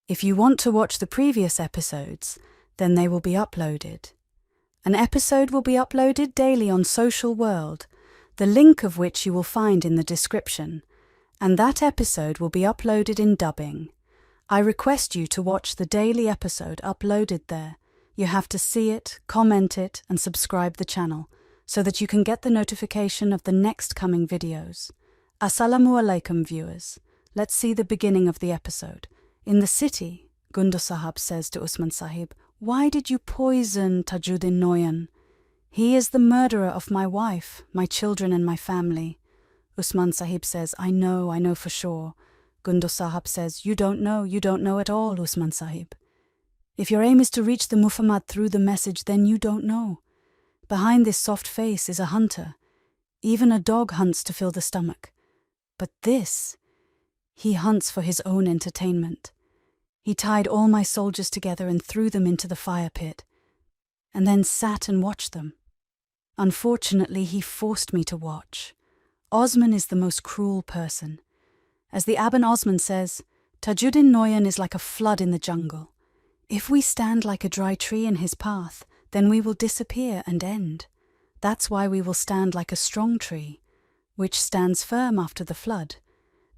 If you want to watch the previous episodes, then they will be uploaded. An episode will be uploaded daily on Social World, the link of which you will find in the description, and that episode will be uploaded in dubbing. I request you to watch the daily episode uploaded there. You have to see it, comment it, and subscribe the channel, so that you can get the notification of the next coming videos. Assalamu alaikum, viewers. Let's see the beginning of the episode. In the city, Gundo Sahab says to Usman Sahib, "Why did you poison Tajuddin Noyan? He is the murderer of my wife, my children and my family." Usman Sahib says, I know for sure." Gundo Sahab says, you don't know at all, Usman Sahib. If your aim is to reach the Muhammad through the message, then you don't know. Behind this soft face is a hunter. Even a dog hunts to fill the stomach. But this, he hunts for his own entertainment. He tied all my soldiers together and threw them into the fire pit, and then sat and watched them. Unfortunately, he forced me to watch. Osman is the most cruel person. As the Ibn Osman says, Tajuddin Noyan is like a flood in the jungle. If we stand like a dry tree in his path, then we will disappear and end. That's why we will stand like a strong tree, which stands firm after the flood.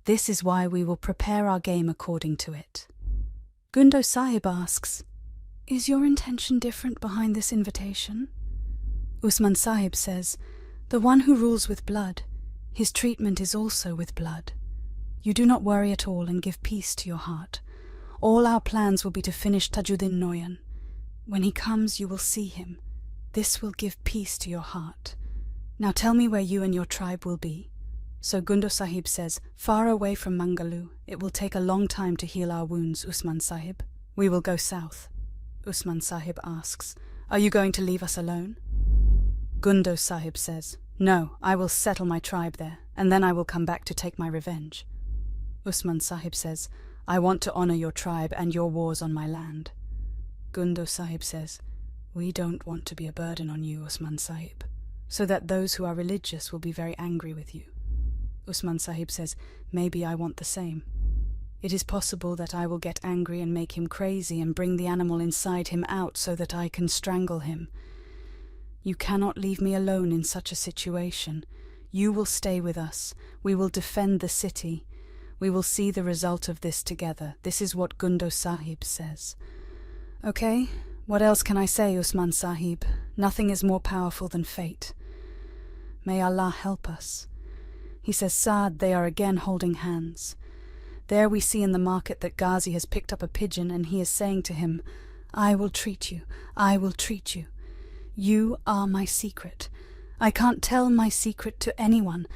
This is why we will prepare our game according to it. Gundo Sahib asks, "Is your intention different behind this invitation?" Usman Sahib says, "The one who rules with blood, his treatment is also with blood. You do not worry at all and give peace to your heart. All our plans will be to finish Tajuddin Noyan. When he comes, you will see him. This will give peace to your heart. Now tell me where you and your tribe will be." So Gundo Sahib says, "Far away from Mangalu. It will take a long time to heal our wounds, Usman Sahib. We will go south." Usman Sahib asks, "Are you going to leave us alone?" Gundo Sahib says, "No, I will settle my tribe there, and then I will come back to take my revenge." Usman Sahib says, "I want to honor your tribe and your wars on my land." Gundo Sahib says, "We don't want to be a burden on you, Usman Sahib, so that those who are religious will be very angry with you." Usman Sahib says, "Maybe I want the same. It is possible that I will get angry and make him crazy and bring the animal inside him out so that I can strangle him. You cannot leave me alone in such a situation. You will stay with us. We will defend the city. We will see the result of this together." This is what Gundo Sahib says. Okay, what else can I say, Usman Sahib? Nothing is more powerful than fate. May Allah help us. He says, "Saad, they are again holding hands. There we see in the market that Ghazi has picked up a pigeon and he is saying to him, 'I will treat you, I will treat you. You are my secret. I can't tell my secret to anyone.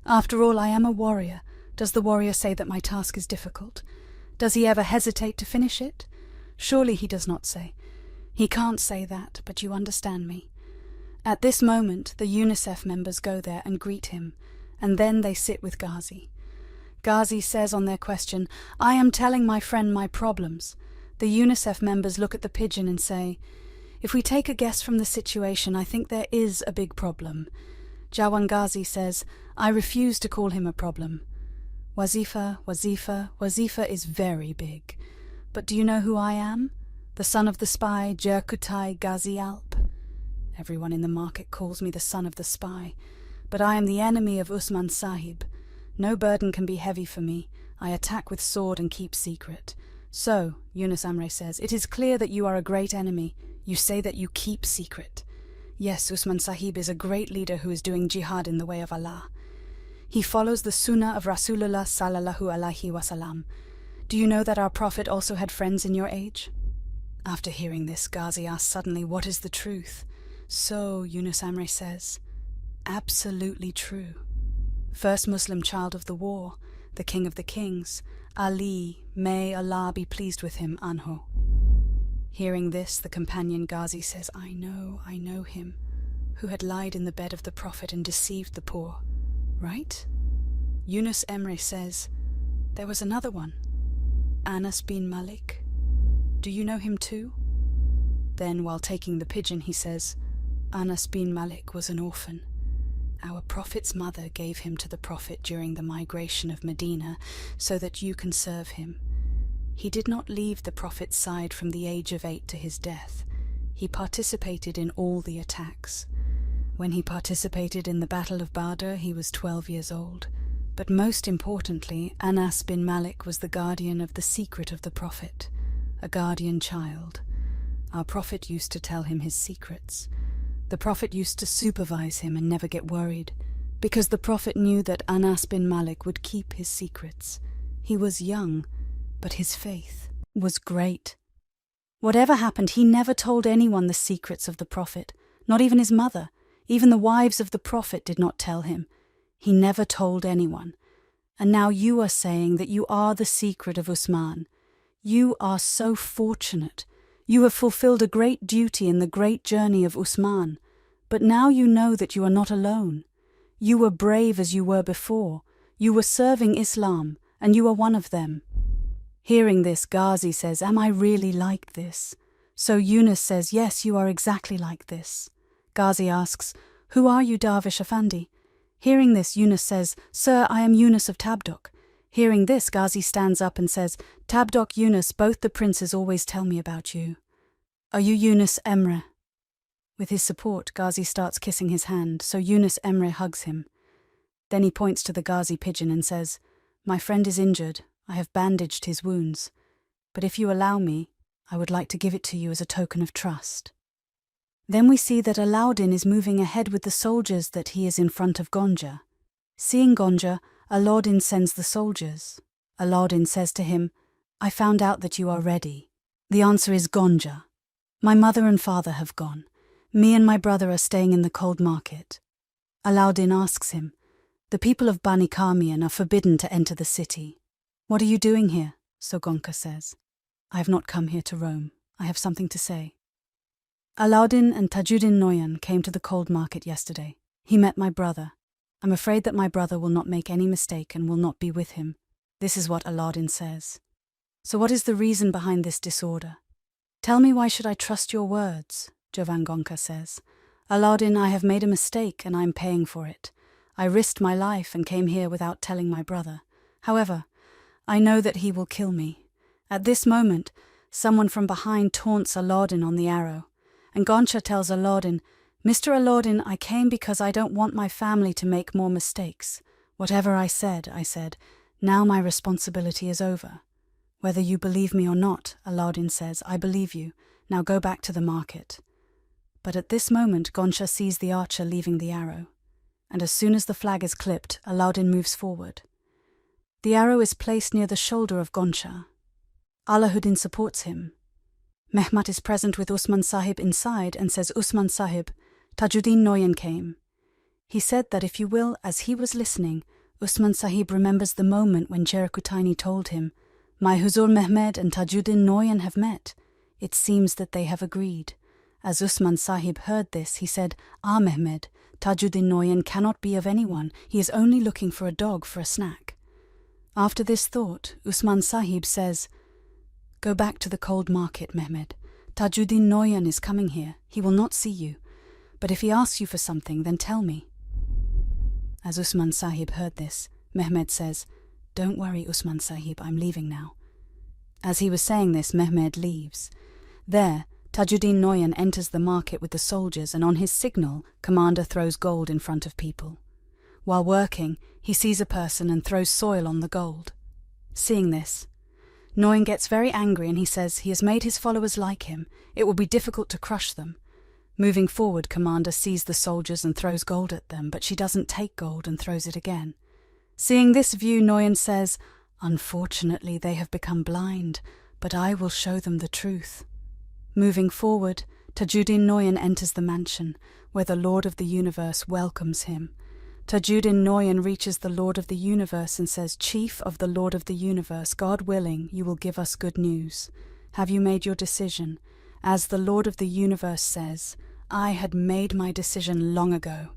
After all, I am a warrior. Does the warrior say that my task is difficult? Does he ever hesitate to finish it? Surely he does not say. He can't say that, but you understand me." At this moment, the UNICEF members go there and greet him, and then they sit with Ghazi. Ghazi says on their question, "I am telling my friend my problems." The UNICEF members look at the pigeon and say, "If we take a guess from the situation, I think there is a big problem." Jawan Ghazi says, "I refuse to call him a problem. Wazifa is very big. But do you know who I am? The son of the spy, Jerkutai Ghazi Alp. Everyone in the market calls me the son of the spy. But I am the enemy of Usman Sahib. No burden can be heavy for me. I attack with sword and keep secret." So, Yunus Amre says, "It is clear that you are a great enemy. You say that you keep secret. Yes, Usman Sahib is a great leader who is doing jihad in the way of Allah. He follows the sunnah of Rasulullah sallallahu alaihi wasallam. Do you know that our Prophet also had friends in your age?" After hearing this, Ghazi asks suddenly, "What is the truth?" So, Yunus Amre says, "Absolutely true. First Muslim child of the war, the king of the kings, Ali, may Allah be pleased with him, Anhu." Hearing this, the companion Ghazi says, I know him, who had lied in the bed of the Prophet and deceived the poor, right?" Yunus Emre says, "There was another one, Anas bin Malik. Do you know him too?" Then, while taking the pigeon, he says, "Anas bin Malik was an orphan. Our Prophet's mother gave him to the Prophet during the migration of Medina so that you can serve him. He did not leave the Prophet's side from the age of 8 to his death. He participated in all the attacks. When he participated in the Battle of Badr, he was 12 years old. But most importantly, Anas bin Malik was the guardian of the secret of the Prophet, a guardian child. Our Prophet used to tell him his secrets. The Prophet used to supervise him and never get worried, because the Prophet knew that Anas bin Malik would keep his secrets. He was young, but his faith was great. Whatever happened, he never told anyone the secrets of the Prophet, not even his mother. Even the wives of the Prophet did not tell him. He never told anyone. And now you are saying that you are the secret of Usman. You are so fortunate. You have fulfilled a great duty in the great journey of Usman. But now you know that you are not alone. You were brave as you were before. You were serving Islam, and you are one of them. Hearing this, Ghazi says, "Am I really like this?" So Yunus says, "Yes, you are exactly like this." Ghazi asks, "Who are you, Darvish Effendi?" Hearing this, Yunus says, "Sir, I am Yunus of Tabdok." Hearing this, Ghazi stands up and says, "Tabdok, Yunus, both the princes always tell me about you. Are you Yunus Emre?" With his support, Ghazi starts kissing his hand, so Yunus Emre hugs him. Then he points to the Ghazi pigeon and says, "My friend is injured. I have bandaged his wounds. But if you allow me, I would like to give it to you as a token of trust." Then we see that Alauddin is moving ahead with the soldiers, that he is in front of Gonja. Seeing Gonja, Alauddin sends the soldiers. Alauddin says to him, "I found out that you are ready." The answer is Gonja. "My mother and father have gone. Me and my brother are staying in the cold market." Alauddin asks him, "The people of Bani Karmian are forbidden to enter the city. What are you doing here?" So Gonja says, "I have not come here to roam. I have something to say. Alauddin and Tajuddin Noyan came to the cold market yesterday. He met my brother. I'm afraid that my brother will not make any mistake and will not be with him." This is what Alauddin says. "So what is the reason behind this disorder? Tell me, why should I trust your words?" Jovan Gonja says. "Alauddin, I have made a mistake and I am paying for it. I risked my life and came here without telling my brother. However, I know that he will kill me. At this moment, someone from behind taunts Alauddin on the arrow. And Gonja tells Alauddin, "Mr. Alauddin, I came because I don't want my family to make more mistakes. Whatever I said. Now my responsibility is over." "Whether you believe me or not," Alauddin says, "I believe you. Now go back to the market." But at this moment, Gonja sees the archer leaving the arrow. And as soon as the flag is clipped, Alauddin moves forward. The arrow is placed near the shoulder of Gonja. Alauddin supports him. Mehmet is present with Usman Sahib inside and says, "Usman Sahib, Tajuddin Noyan came." He said that, if you will, as he was listening, Usman Sahib remembers the moment when Cherukutaini told him, "My Huzur Mehmed and Tajuddin Noyan have met. It seems that they have agreed." As Usman Sahib heard this, he said, "Ah, Mehmed, Tajuddin Noyan cannot be of anyone. He is only looking for a dog for a snack." After this thought, Usman Sahib says, "Go back to the cold market, Mehmed. Tajuddin Noyan is coming here. He will not see you. But if he asks you for something, then tell me." As Usman Sahib heard this, Mehmed says, "Don't worry, Usman Sahib, I'm leaving now." As he was saying this, Mehmed leaves. There, Tajuddin Noyan enters the market with the soldiers, and on his signal, Commander throws gold in front of people. While working, he sees a person and throws soil on the gold. Seeing this, Noyan gets very angry and he says he has made his followers like him. It will be difficult to crush them. Moving forward, Commander sees the soldiers and throws gold at them, but she doesn't take gold and throws it again. Seeing this view, Noyan says, "Unfortunately, they have become blind, but I will show them the truth." Moving forward, Tajuddin Noyan enters the mansion, where the Lord of the Universe welcomes him. Tajuddin Noyan reaches the Lord of the Universe and says, "Chief of the Lord of the Universe, God willing, you will give us good news. Have you made your decision?" As the Lord of the Universe says, "I had made my decision long ago."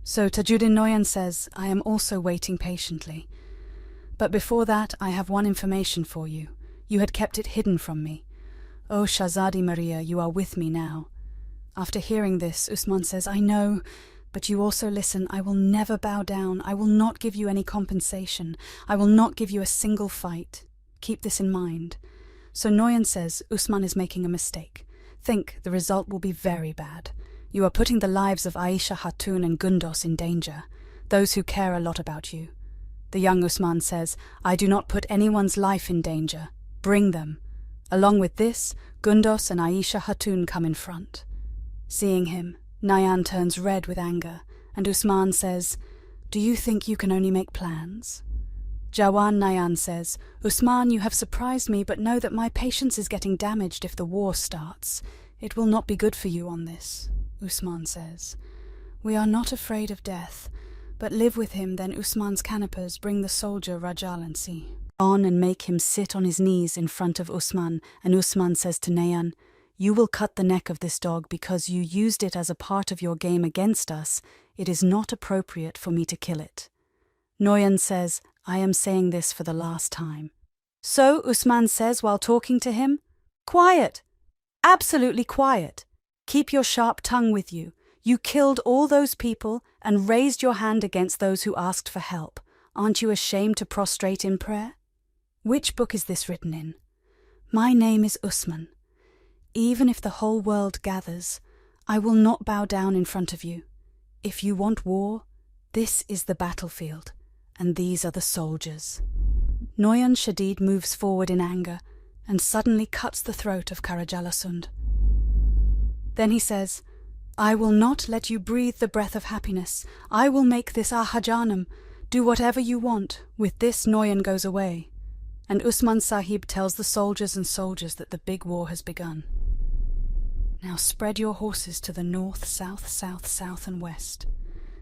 So Tajuddin Noyan says, "I am also waiting patiently. But before that, I have one information for you. You had kept it hidden from me. Oh, Shahzadi Maria, you are with me now." After hearing this, Usman says, "I know, but you also listen. I will never bow down. I will not give you any compensation. I will not give you a single fight. Keep this in mind. So Noyan says Usman is making a mistake. Think, the result will be very bad. You are putting the lives of Aisha Hatun and Gundos in danger, those who care a lot about you. The young Usman says, I do not put anyone's life in danger. Bring them. Along with this, Gundos and Aisha Hatun come in front. Seeing him, Nayan turns red with anger, and Usman says, Do you think you can only make plans? Jawan Nayan says, Usman, you have surprised me, but know that my patience is getting damaged if the war starts. It will not be good for you on this. Usman says, We are not afraid of death, but live with him. Then Usman's canapers bring the soldier Rajalansi on and make him sit on his knees in front of Usman, and Usman says to Nayan, You will cut the neck of this dog because you used it as a part of your game against us. It is not appropriate for me to kill it. Noyan says, I am saying this for the last time. So Usman says while talking to him, Quiet! Absolutely quiet! Keep your sharp tongue with you. You killed all those people and raised your hand against those who asked for help. Aren't you ashamed to prostrate in prayer? Which book is this written in? My name is Usman. Even if the whole world gathers, I will not bow down in front of you. If you want war, this is the battlefield, and these are the soldiers. Noyan Shadid moves forward in anger and suddenly cuts the throat of Karajalasund. Then he says, I will not let you breathe the breath of happiness. I will make this Ahajanam. Do whatever you want. With this, Noyan goes away, and Usman Sahib tells the soldiers that the big war has begun. Now spread your horses to the north, south, south, south, and west.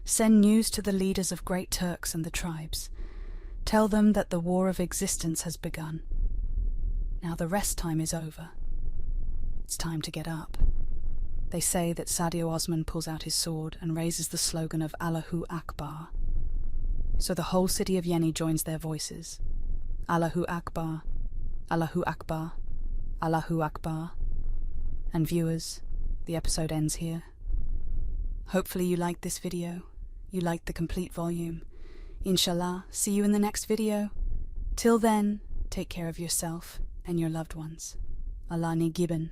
Send news to the leaders of Great Turks and the tribes. Tell them that the war of existence has begun. Now the rest time is over. It's time to get up. They say that Sadio Osman pulls out his sword and raises the slogan of Allahu Akbar. So the whole city of Yeni joins their voices. Allahu Akbar, Allahu Akbar, Allahu Akbar. And viewers, the episode ends here. Hopefully you liked this video. You liked the complete volume. Inshallah, see you in the next video. Till then, take care of yourself and your loved ones. Allah ni gibbon.